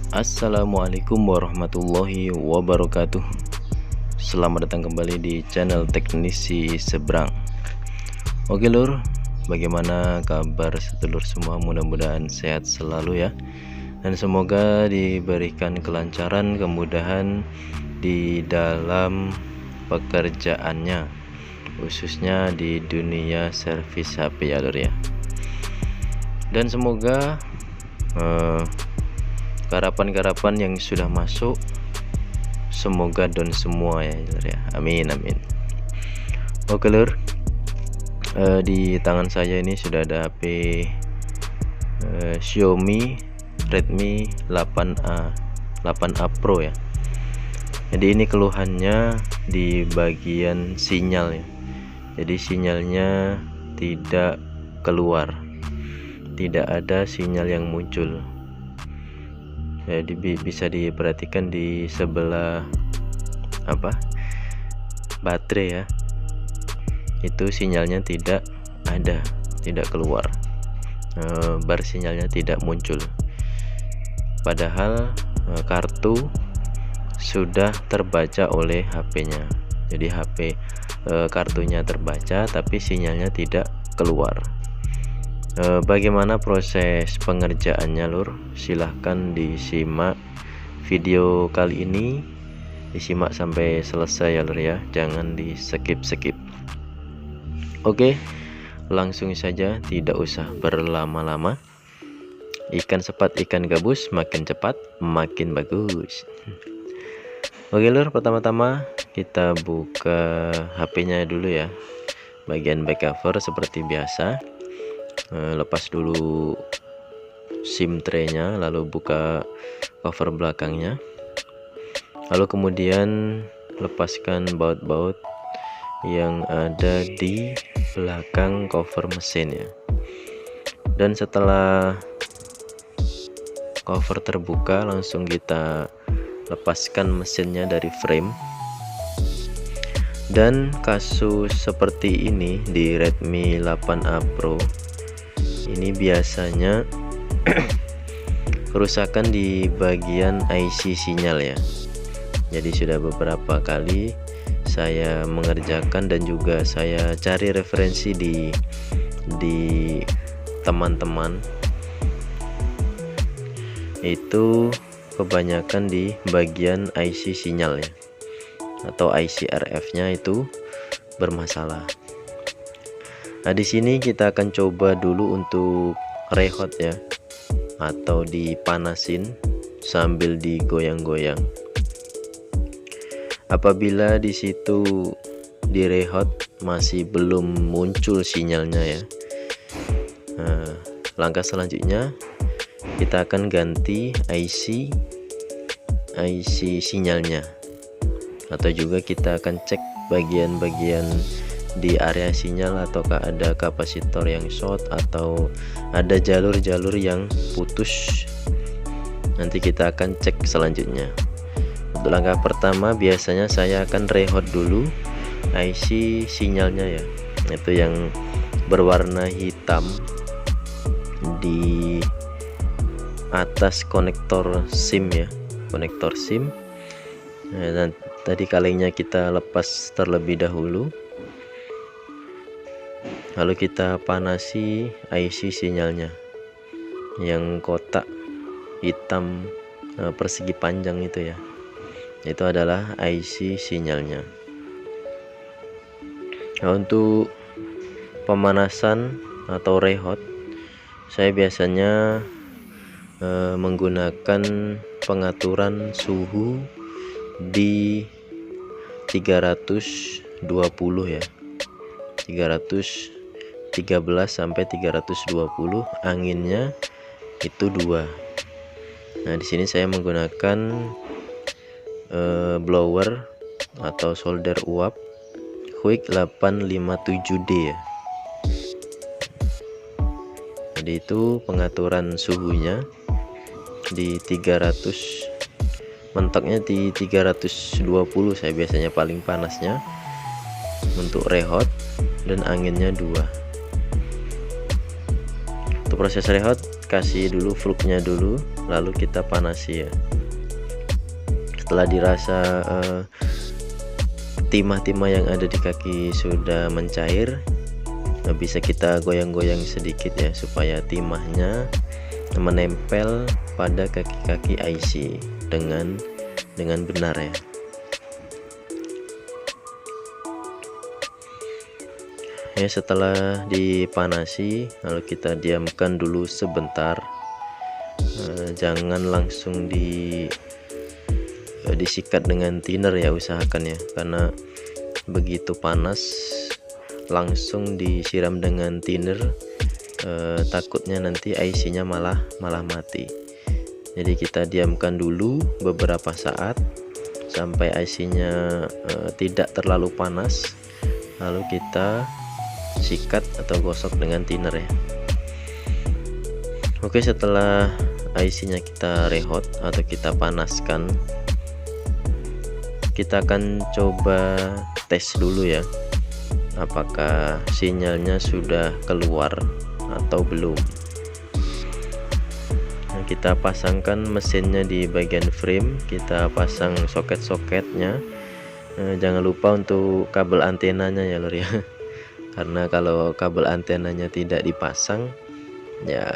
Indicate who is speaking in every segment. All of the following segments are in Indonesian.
Speaker 1: Assalamualaikum warahmatullahi wabarakatuh. Selamat datang kembali di channel Teknisi Seberang. Oke lur, bagaimana kabar sedulur semua? Mudah-mudahan sehat selalu ya, dan semoga diberikan kelancaran, kemudahan di dalam pekerjaannya, khususnya di dunia servis HP ya lur ya. Dan semoga garapan-garapan yang sudah masuk semoga down semua ya lur ya. Amin amin. Oke lur, di tangan saya ini sudah ada HP Xiaomi Redmi 8A Pro ya. Jadi ini keluhannya di bagian sinyal ya. Jadi sinyalnya tidak keluar, tidak ada sinyal yang muncul. Jadi bisa diperhatikan di sebelah baterai ya, itu sinyalnya tidak ada, tidak keluar, bar sinyalnya tidak muncul, padahal kartu sudah terbaca oleh HP-nya. Jadi kartunya terbaca tapi sinyalnya tidak keluar. Bagaimana proses pengerjaannya lur? Silahkan disimak video kali ini, disimak sampai selesai ya lur ya, jangan di skip. Oke, langsung saja, tidak usah berlama-lama. Ikan sepat ikan gabus, makin cepat makin bagus. Oke lur, pertama-tama kita buka HP-nya dulu ya, bagian back cover seperti biasa. Lepas dulu SIM tray-nya, lalu buka cover belakangnya, lalu kemudian lepaskan baut-baut yang ada di belakang cover mesin ya. Dan setelah cover terbuka, langsung kita lepaskan mesinnya dari frame. Dan kasus seperti ini di Redmi 8A Pro ini biasanya kerusakan di bagian IC sinyal ya. Jadi sudah beberapa kali saya mengerjakan dan juga saya cari referensi di teman-teman, itu kebanyakan di bagian IC sinyal ya, atau IC RF-nya itu bermasalah. Nah, di sini kita akan coba dulu untuk rehot ya, atau dipanasin sambil digoyang-goyang. Apabila di situ direhot masih belum muncul sinyalnya ya, nah, langkah selanjutnya kita akan ganti IC sinyalnya, atau juga kita akan cek bagian-bagian di area sinyal, ataukah ada kapasitor yang short atau ada jalur-jalur yang putus. Nanti kita akan cek selanjutnya. Untuk langkah pertama biasanya saya akan rehot dulu IC sinyalnya ya, itu yang berwarna hitam di atas konektor SIM ya, konektor SIM. Nah, dan tadi kalengnya kita lepas terlebih dahulu, lalu kita panasi IC sinyalnya yang kotak hitam persegi panjang itu ya, itu adalah IC sinyalnya. Nah, untuk pemanasan atau rehot saya biasanya menggunakan pengaturan suhu di 320 ya, 313 sampai 320, anginnya itu 2. Nah, di sini saya menggunakan blower atau solder uap Quick 857D ya. Jadi itu pengaturan suhunya di 300, mentoknya di 320 saya biasanya paling panasnya untuk rehot, dan anginnya 2. Untuk proses rehot kasih dulu fluknya dulu lalu kita panasi ya. Setelah dirasa timah-timah yang ada di kaki sudah mencair, bisa kita goyang-goyang sedikit ya, supaya timahnya menempel pada kaki-kaki IC dengan benar ya. Setelah dipanasi, lalu kita diamkan dulu sebentar. Jangan langsung disikat dengan thinner ya, usahakan ya, karena begitu panas langsung disiram dengan thinner, takutnya nanti IC-nya malah mati. Jadi kita diamkan dulu beberapa saat sampai IC-nya tidak terlalu panas, lalu kita sikat atau gosok dengan thinner ya. Oke, setelah IC-nya kita rehot atau kita panaskan, kita akan coba tes dulu ya, apakah sinyalnya sudah keluar atau belum. Nah, kita pasangkan mesinnya di bagian frame, kita pasang soket-soketnya. Jangan lupa untuk kabel antenanya ya lur ya, karena kalau kabel antenanya tidak dipasang ya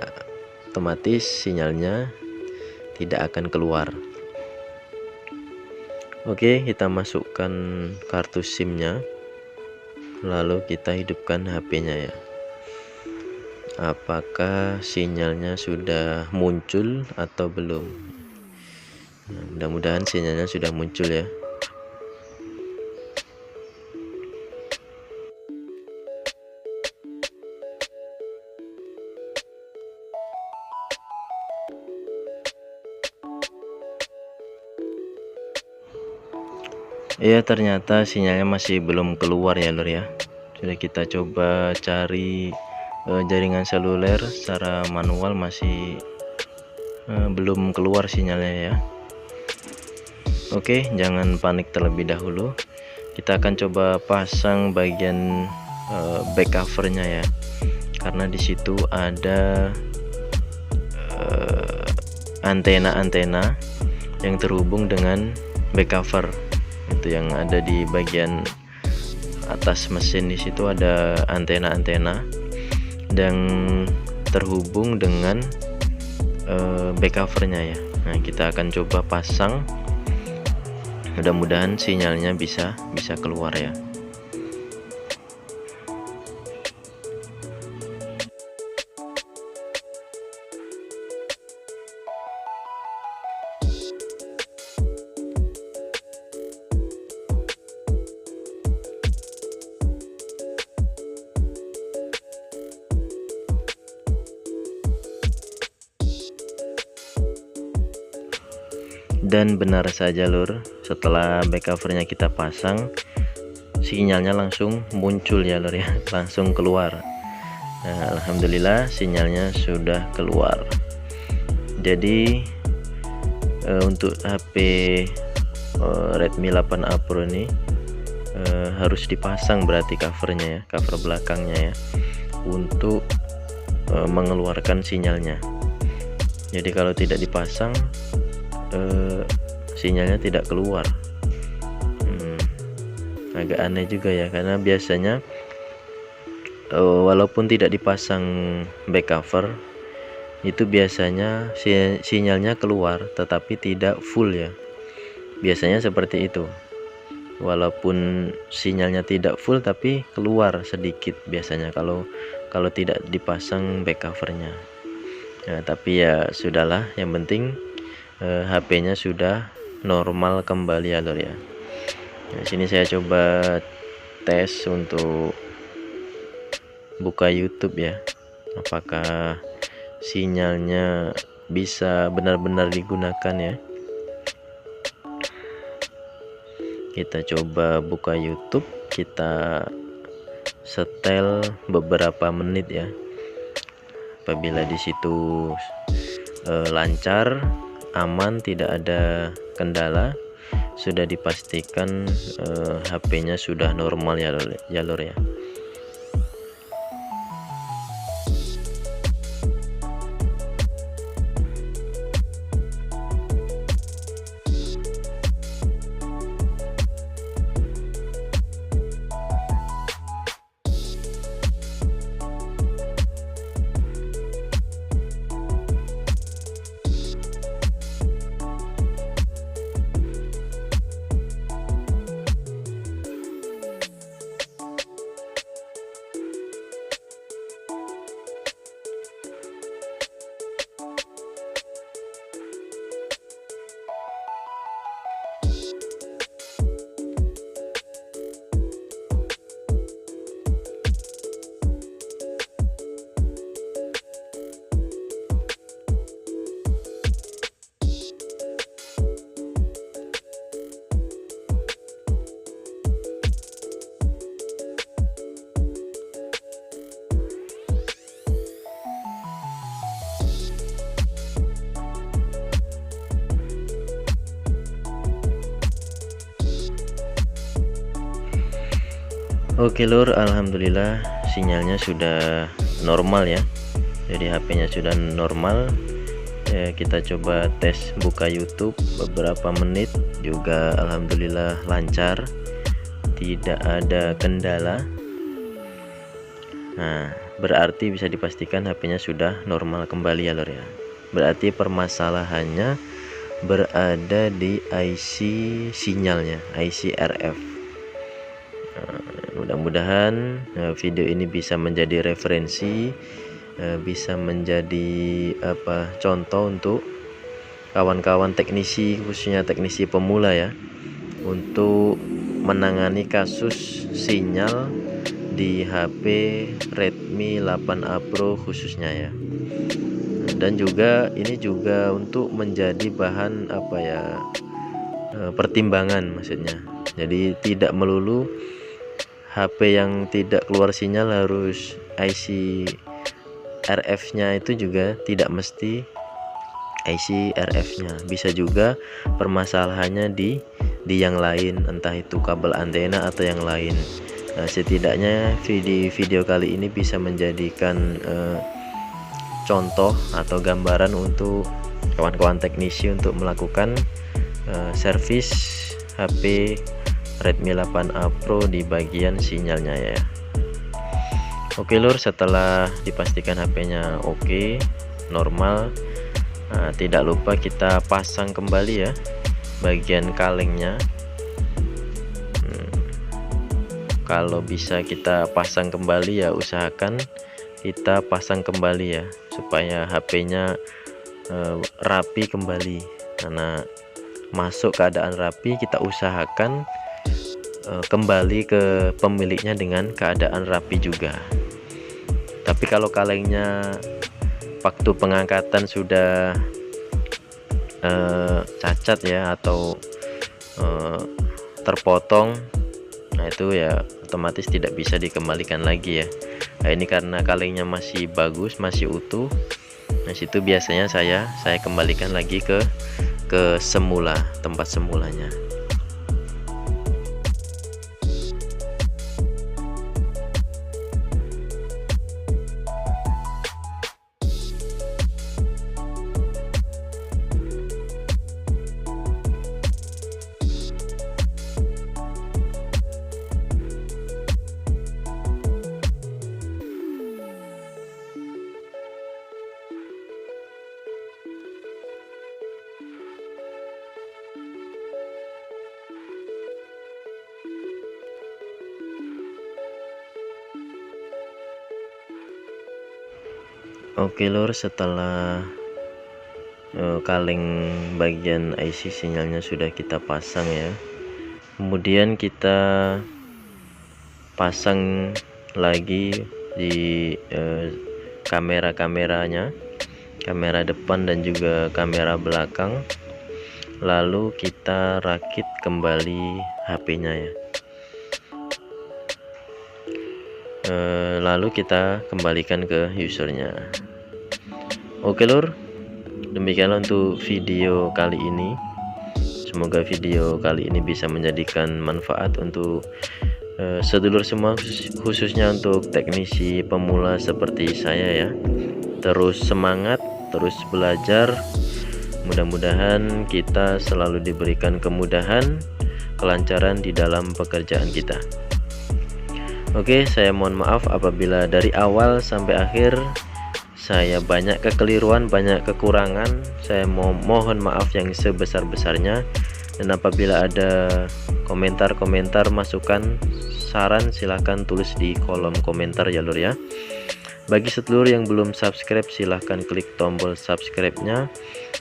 Speaker 1: otomatis sinyalnya tidak akan keluar. Oke, kita masukkan kartu SIM-nya, lalu kita hidupkan HP-nya ya. Apakah sinyalnya sudah muncul atau belum? Nah, mudah-mudahan sinyalnya sudah muncul ya. Ya, ternyata sinyalnya masih belum keluar ya lur ya. Sudah kita coba cari jaringan seluler secara manual, masih belum keluar sinyalnya ya. Oke, jangan panik terlebih dahulu. Kita akan coba pasang bagian back covernya ya, karena di situ ada antena-antena yang terhubung dengan back cover. Itu yang ada di bagian atas mesin, di situ ada antena-antena yang terhubung dengan back covernya ya. Nah, kita akan coba pasang, mudah-mudahan sinyalnya bisa keluar ya. Dan benar saja lur, setelah back covernya kita pasang, sinyalnya langsung muncul ya lur ya, langsung keluar. Nah, alhamdulillah sinyalnya sudah keluar. Jadi untuk HP Redmi 8A Pro ini harus dipasang berarti covernya ya, cover belakangnya ya, untuk mengeluarkan sinyalnya. Jadi kalau tidak dipasang, sinyalnya tidak keluar. Agak aneh juga ya, karena biasanya walaupun tidak dipasang back cover, itu biasanya sinyalnya keluar tetapi tidak full ya. Biasanya seperti itu, walaupun sinyalnya tidak full tapi keluar sedikit biasanya kalau tidak dipasang back covernya. Nah, tapi ya sudahlah, yang penting HP-nya sudah normal kembali ya lur ya. Nah, sini saya coba tes untuk buka YouTube ya, apakah sinyalnya bisa benar-benar digunakan ya. Kita coba buka YouTube, kita setel beberapa menit ya. Apabila di situ lancar, aman, tidak ada kendala, sudah dipastikan HP-nya sudah normal ya lur ya. Oke lur, alhamdulillah sinyalnya sudah normal ya. Jadi HP-nya sudah normal. Kita coba tes buka YouTube beberapa menit, juga alhamdulillah lancar, tidak ada kendala. Nah, berarti bisa dipastikan HP-nya sudah normal kembali ya lur ya. Berarti permasalahannya berada di IC sinyalnya, IC RF. Mudah-mudahan video ini bisa menjadi referensi, bisa menjadi contoh untuk kawan-kawan teknisi, khususnya teknisi pemula ya, untuk menangani kasus sinyal di HP Redmi 8A Pro khususnya ya. Dan juga ini juga untuk menjadi bahan pertimbangan maksudnya. Jadi tidak melulu HP yang tidak keluar sinyal harus IC RF-nya, itu juga tidak mesti IC RF-nya, bisa juga permasalahannya di yang lain, entah itu kabel antena atau yang lain. Setidaknya video kali ini bisa menjadikan contoh atau gambaran untuk kawan-kawan teknisi untuk melakukan servis HP Redmi 8A Pro di bagian sinyalnya ya. Oke lur, setelah dipastikan HP-nya oke, normal, tidak lupa kita pasang kembali ya bagian kalengnya. Kalau bisa kita pasang kembali ya, usahakan kita pasang kembali ya, supaya HP-nya rapi kembali. Karena masuk keadaan rapi, kita usahakan kembali ke pemiliknya dengan keadaan rapi juga. Tapi kalau kalengnya waktu pengangkatan sudah cacat ya, atau terpotong, nah itu ya otomatis tidak bisa dikembalikan lagi ya. Nah, ini karena kalengnya masih bagus, masih utuh, nah situ biasanya saya kembalikan lagi ke semula, tempat semulanya. Oke lur, setelah kaleng bagian IC sinyalnya sudah kita pasang ya, kemudian kita pasang lagi di kameranya, kamera depan dan juga kamera belakang, lalu kita rakit kembali HP-nya ya. Lalu kita kembalikan ke usernya. Oke lur, demikianlah untuk video kali ini. Semoga video kali ini bisa menjadikan manfaat untuk sedulur semua, khususnya untuk teknisi pemula seperti saya ya. Terus semangat, terus belajar. Mudah-mudahan kita selalu diberikan kemudahan, kelancaran di dalam pekerjaan kita. Oke, saya mohon maaf apabila dari awal sampai akhir saya banyak kekeliruan, banyak kekurangan. Saya mohon maaf yang sebesar-besarnya. Dan apabila ada komentar-komentar, masukan, saran, silahkan tulis di kolom komentar ya lur ya. Bagi sedulur yang belum subscribe, silahkan klik tombol subscribe-nya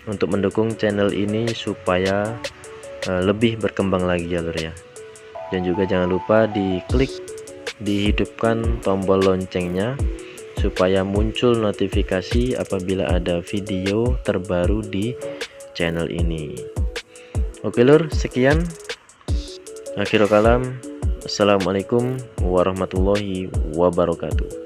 Speaker 1: untuk mendukung channel ini supaya lebih berkembang lagi ya lur ya. Dan juga jangan lupa dihidupkan tombol loncengnya supaya muncul notifikasi apabila ada video terbaru di channel ini. Oke lur, sekian. Akhirul kalam. Assalamualaikum warahmatullahi wabarakatuh.